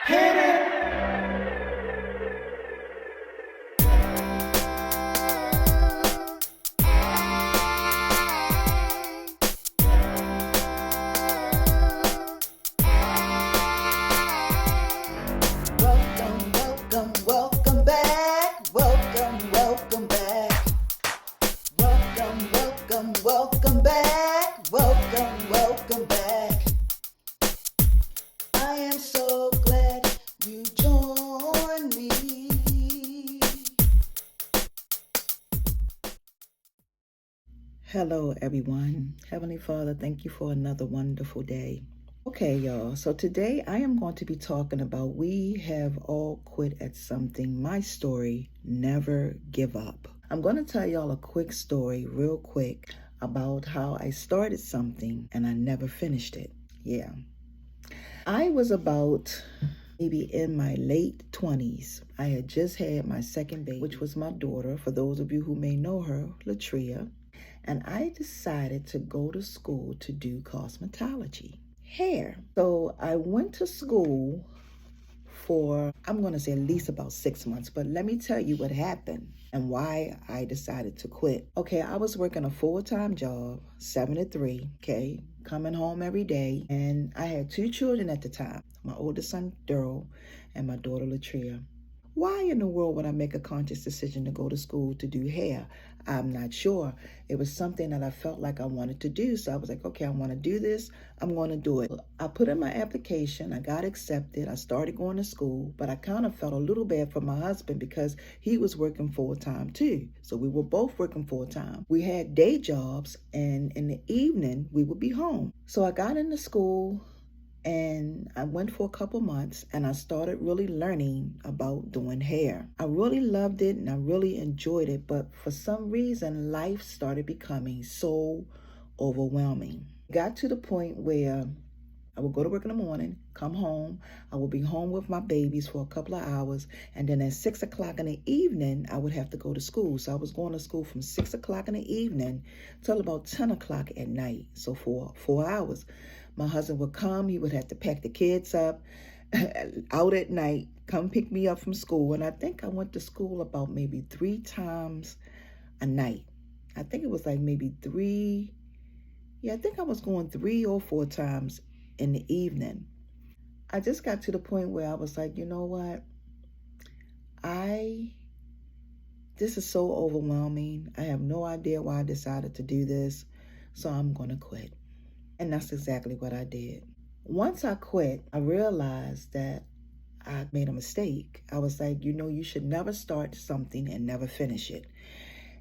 Hit it. Welcome, welcome, welcome back. Welcome, welcome back. Welcome, welcome, welcome back. Welcome, welcome back. I am so glad you joined me. Hello, everyone. Heavenly Father, thank you for another wonderful day. Okay, y'all. So today I am going to be talking about we have all quit at something. My story, never give up. I'm going to tell y'all a quick story, real quick, about how I started something and I never finished it. Yeah. I was about maybe in my late 20s. I had just had my second baby, which was my daughter, for those of you who may know her, Latria. And I decided to go to school to do cosmetology, hair. So I went to school for, I'm going to say at least about 6 months, but let me tell you what happened and why I decided to quit. Okay, I was working a full-time job, 7 to 3, okay, coming home every day, and I had 2 children at the time, my oldest son, Daryl, and my daughter, Latria. Why in the world would I make a conscious decision to go to school to do hair? I'm not sure. It was something that I felt like I wanted to do. So I was like, okay, I want to do this. I'm going to do it. I put in my application. I got accepted. I started going to school, but I kind of felt a little bad for my husband because he was working full time too. So we were both working full time. We had day jobs, and in the evening we would be home. So I got into school. And I went for a couple months and I started really learning about doing hair. I really loved it and I really enjoyed it, but for some reason, life started becoming so overwhelming. It got to the point where I would go to work in the morning, come home, I would be home with my babies for a couple of hours, and then at 6 o'clock in the evening, I would have to go to school. So I was going to school from 6 o'clock in the evening till about 10 o'clock at night, so for 4 hours. My husband would come, he would have to pack the kids up out at night, come pick me up from school. And I think I went to school about maybe 3 times a night. I think it was like maybe 3, I think I was going 3 or 4 times in the evening. I just got to the point where I was like, you know what? This is so overwhelming. I have no idea why I decided to do this. So I'm going to quit. And that's exactly what I did. Once I quit, I realized that I made a mistake. I was like, you should never start something and never finish it.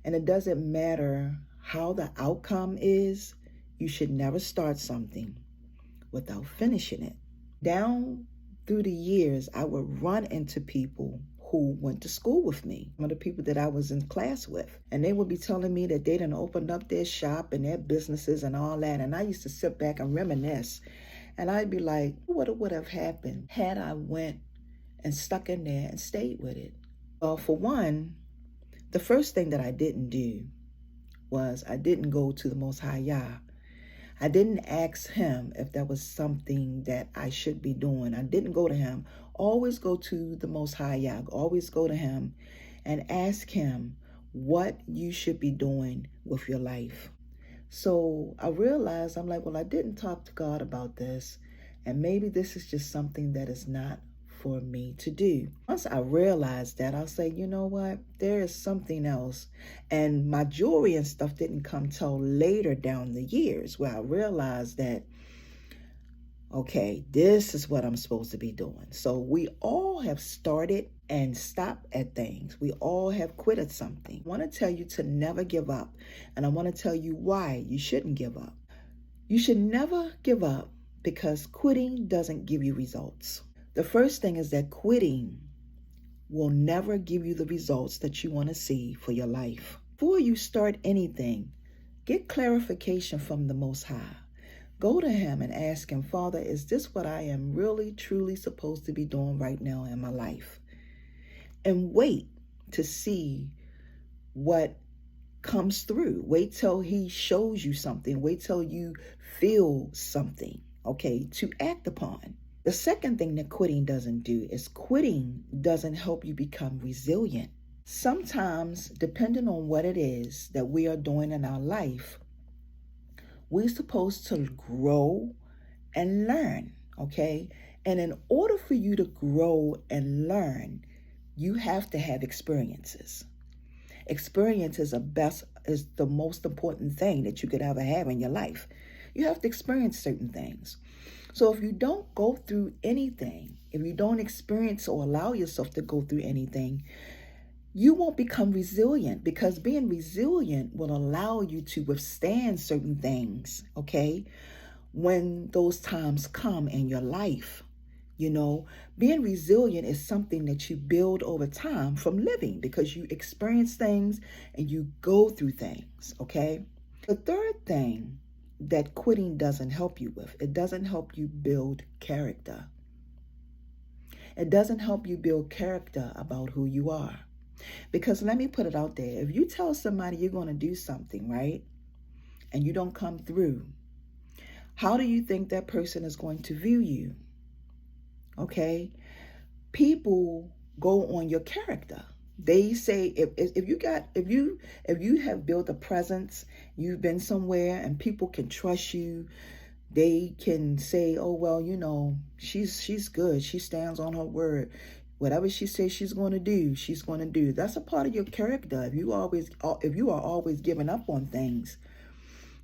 And it doesn't matter how the outcome is, you should never start something without finishing it. Down through the years, I would run into people who went to school with me, some of the people that I was in class with. And they would be telling me that they done opened up their shop and their businesses and all that. And I used to sit back and reminisce. And I'd be like, what would have happened had I went and stuck in there and stayed with it? Well, for one, the first thing that I didn't do was I didn't go to the Most High Yah. I didn't ask him if that was something that I should be doing. I didn't go to him. Always go to the Most High Yah. Always go to him and ask him what you should be doing with your life. So I realized, I'm like, well, I didn't talk to God about this. And maybe this is just something that is not for me to do. Once I realized that, I'll say, you know what? There is something else. And my jewelry and stuff didn't come till later down the years where I realized that, okay, this is what I'm supposed to be doing. So we all have started and stopped at things. We all have quit at something. I want to tell you to never give up. And I want to tell you why you shouldn't give up. You should never give up because quitting doesn't give you results. The first thing is that quitting will never give you the results that you want to see for your life. Before you start anything, get clarification from the Most High. Go to him and ask him, Father, is this what I am really, truly supposed to be doing right now in my life? And wait to see what comes through. Wait till he shows you something. Wait till you feel something, okay, to act upon. The second thing that quitting doesn't do is quitting doesn't help you become resilient. Sometimes, depending on what it is that we are doing in our life, we're supposed to grow and learn, okay? And in order for you to grow and learn, you have to have experiences. Experience is the most important thing that you could ever have in your life. You have to experience certain things. So if you don't go through anything, if you don't experience or allow yourself to go through anything, you won't become resilient, because being resilient will allow you to withstand certain things, okay? When those times come in your life. You know, being resilient is something that you build over time from living, because you experience things and you go through things, okay? The third thing that quitting doesn't help you with, it doesn't help you build character. It doesn't help you build character about who you are. Because let me put it out there. If you tell somebody you're going to do something, right, and you don't come through, how do you think that person is going to view you? Okay? People go on your character. They say if you have built a presence, you've been somewhere and people can trust you, they can say, "Oh well, you know, she's good. She stands on her word. Whatever she says she's going to do, she's going to do." That's a part of your character. If you are always giving up on things,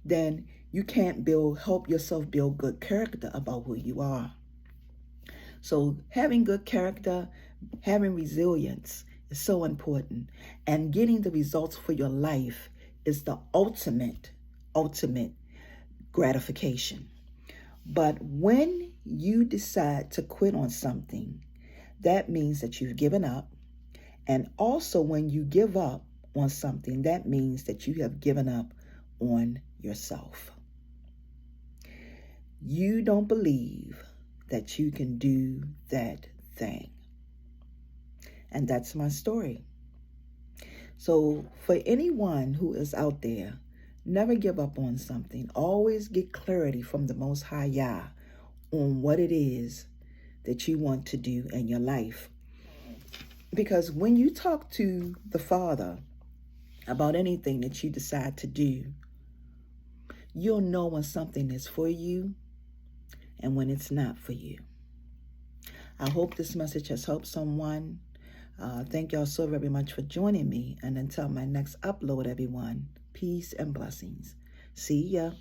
then you can't help yourself build good character about who you are. So having good character, having resilience is so important. And getting the results for your life is the ultimate gratification. But when you decide to quit on something, that means that you've given up. And also when you give up on something, that means that you have given up on yourself. You don't believe that you can do that thing. And that's my story. So for anyone who is out there, never give up on something. Always get clarity from the Most High Yah on what it is that you want to do in your life. Because when you talk to the Father about anything that you decide to do, you'll know when something is for you and when it's not for you. I hope this message has helped someone. Thank y'all so very much for joining me. And until my next upload, everyone, peace and blessings. See ya.